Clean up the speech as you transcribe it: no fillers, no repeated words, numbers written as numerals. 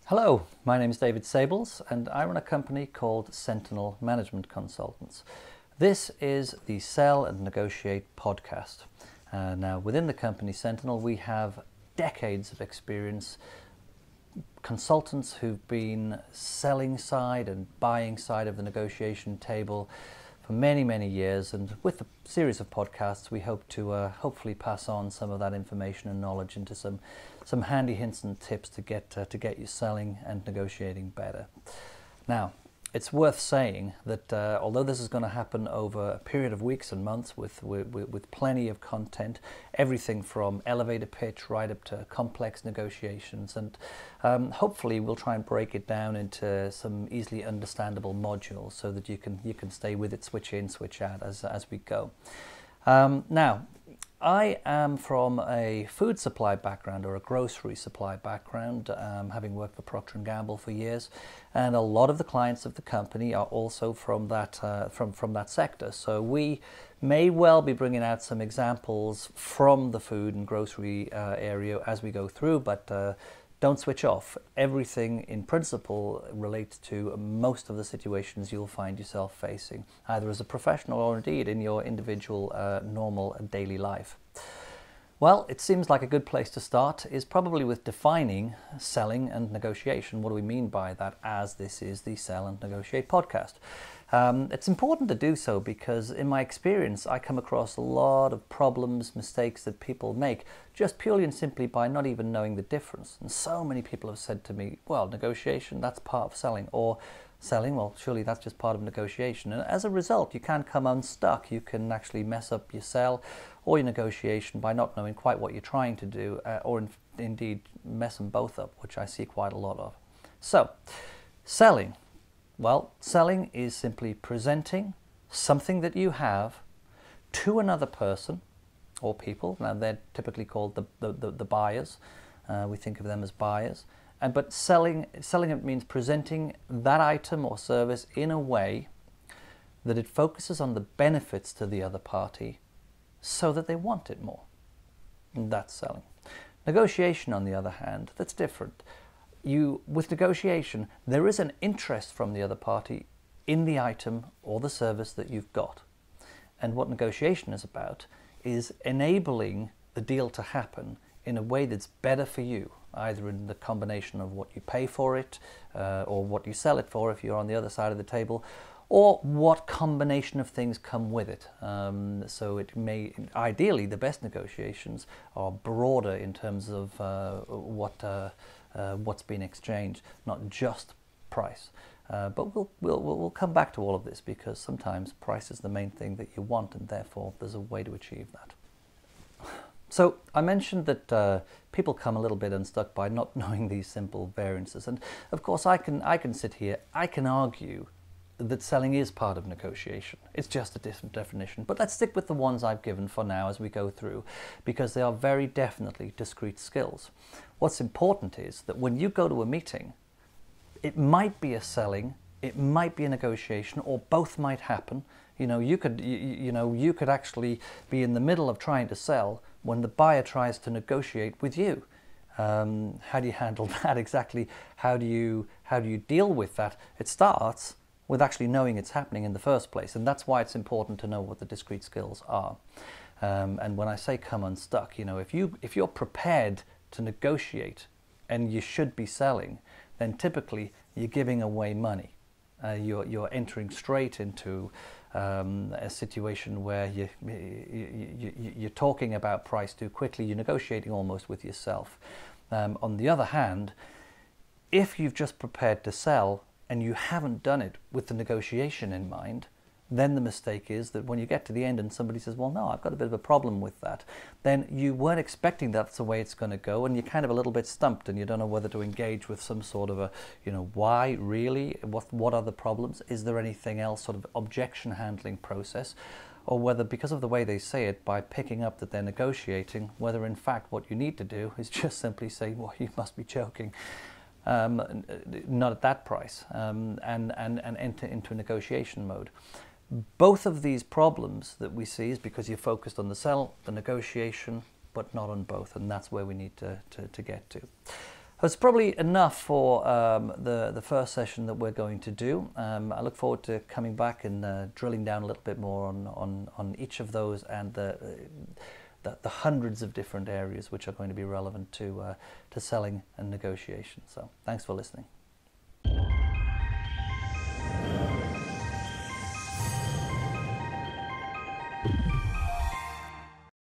Hello, my name is David Sables and I run a company called Sentinel Management Consultants. This is the Sell and Negotiate podcast. Now within the company Sentinel we have decades of experience, consultants who've been selling side and buying side of the negotiation table for many years, and with the series of podcasts we hope to hopefully pass on some of that information and knowledge into some handy hints and tips to get you selling and negotiating better. Now, it's worth saying that although this is going to happen over a period of weeks and months with plenty of content, everything from elevator pitch right up to complex negotiations, and hopefully we'll try and break it down into some easily understandable modules so that you can stay with it, switch in, switch out as we go. Now, I am from a food supply background or a grocery supply background, having worked for Procter & Gamble for years, and a lot of the clients of the company are also from that from that sector. So we may well be bringing out some examples from the food and grocery area as we go through, but don't switch off. Everything in principle relates to most of the situations you'll find yourself facing, either as a professional or indeed in your individual normal daily life. Well, it seems like a good place to start is probably with defining selling and negotiation. What do we mean by that, as this is the Sell and Negotiate podcast? It's important to do so because in my experience I come across a lot of problems, mistakes that people make just purely and simply by not even knowing the difference. And so many people have said to me, well, negotiation, that's part of selling, or selling, well, surely that's just part of negotiation. And as a result, you can come unstuck. You can actually mess up your sell or your negotiation by not knowing quite what you're trying to do, or indeed mess them both up, which I see quite a lot of. So, selling. Well, selling is simply presenting something that you have to another person or people. Now they're typically called the buyers. We think of them as buyers. But selling it means presenting that item or service in a way that it focuses on the benefits to the other party so that they want it more. And that's selling. Negotiation, on the other hand, that's different. With negotiation, there is an interest from the other party in the item or the service that you've got. And what negotiation is about is enabling the deal to happen in a way that's better for you, either in the combination of what you pay for it or what you sell it for if you're on the other side of the table, or what combination of things come with it. So it may, ideally, the best negotiations are broader in terms of what's been exchanged, not just price. But we'll come back to all of this because sometimes price is the main thing that you want, and therefore there's a way to achieve that. So I mentioned that people come a little bit unstuck by not knowing these simple variances, and of course I can sit here, I can argue that selling is part of negotiation. It's just a different definition, but let's stick with the ones I've given for now as we go through, because they are very definitely discrete skills. What's important is that when you go to a meeting, it might be a selling, it might be a negotiation, or both might happen. You know, you could actually be in the middle of trying to sell when the buyer tries to negotiate with you. How do you handle that exactly? How do you deal with that? It starts with actually knowing it's happening in the first place, and that's why it's important to know what the discrete skills are. And when I say come unstuck, you know, if you're prepared to negotiate and you should be selling, then typically you're giving away money. You're entering straight into a situation where you're talking about price too quickly. You're negotiating almost with yourself. On the other hand, if you've just prepared to sell and you haven't done it with the negotiation in mind, then the mistake is that when you get to the end and somebody says, well, no, I've got a bit of a problem with that, then you weren't expecting that's the way it's going to go, and you're kind of a little bit stumped and you don't know whether to engage with some sort of a, you know, why really? What are the problems? Is there anything else, sort of objection handling process? Or whether, because of the way they say it, by picking up that they're negotiating, whether in fact what you need to do is just simply say, well, you must be joking. Not at that price, and enter into a negotiation mode. Both of these problems that we see is because you're focused on the sell, the negotiation, but not on both, and that's where we need to get to. That's probably enough for the first session that we're going to do. I look forward to coming back and drilling down a little bit more on each of those and the hundreds of different areas which are going to be relevant to selling and negotiation. So thanks for listening.